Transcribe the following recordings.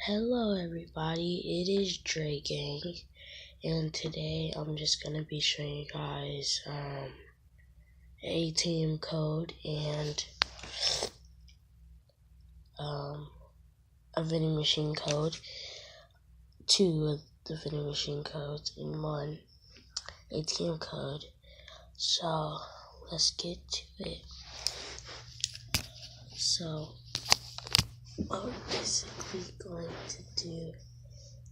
Hello everybody, it is Dre Gang, and today I'm just gonna be showing you guys ATM code and a vending machine code, two of the vending machine codes and one ATM code. So let's get to it. So what we're basically going to do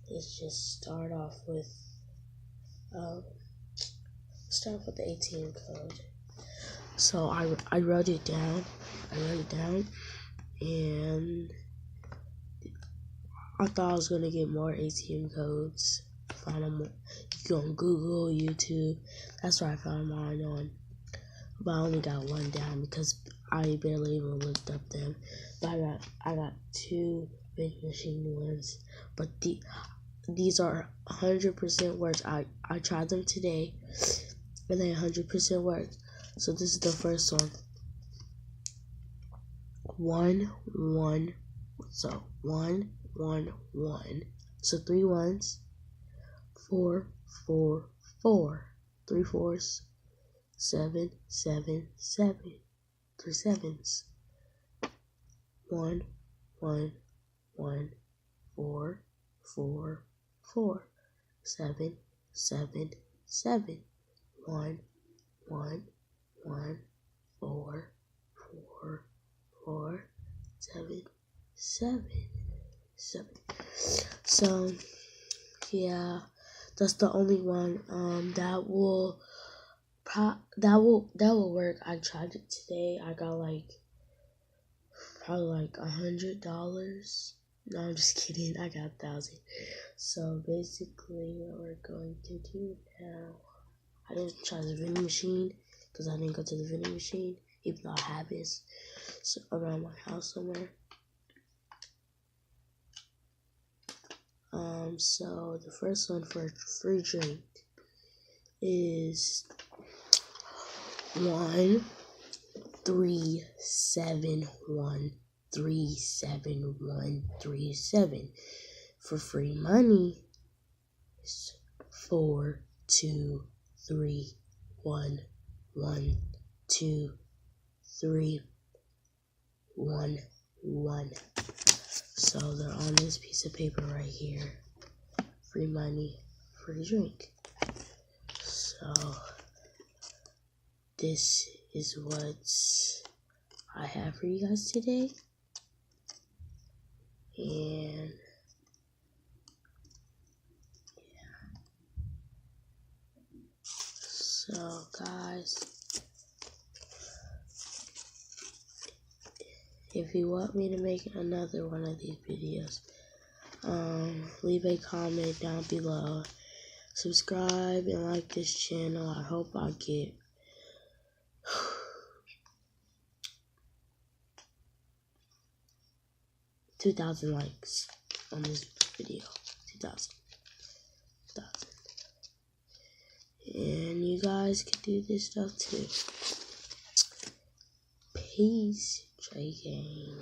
is just start off with the ATM code. So I wrote it down, and I thought I was gonna get more ATM codes. Find them. You go on Google, YouTube. That's where I found mine on. But I only got one down because I barely even looked up them. But I got two vending machine ones. But these are 100% works. I tried them today, and they 100% work. So this is the first one. 1 1. So 1 1 1. So 3 ones. 4 4 4. 3 fours. 7 7 7. 3 sevens. 1 1 1 4 4 4. 7 7 7. 1 1 1 4 4 4 7 7 7. So yeah, that's the only one that will work. I tried it today. I got probably $100. No, I'm just kidding. I got 1,000. So basically what we're going to do now, I didn't try the vending machine because I didn't go to the vending machine, even though I have it around my house somewhere. So the first one for a free drink is 137137137. For free money is 423112311. So they're on this piece of paper right here. Free money, free drink. So this is what I have for you guys today. And yeah. So guys, if you want me to make another one of these videos, leave a comment down below. Subscribe and like this channel. I hope I get 2,000 likes on this video. 2,000. And you guys can do this stuff too. Peace, Dre Gang.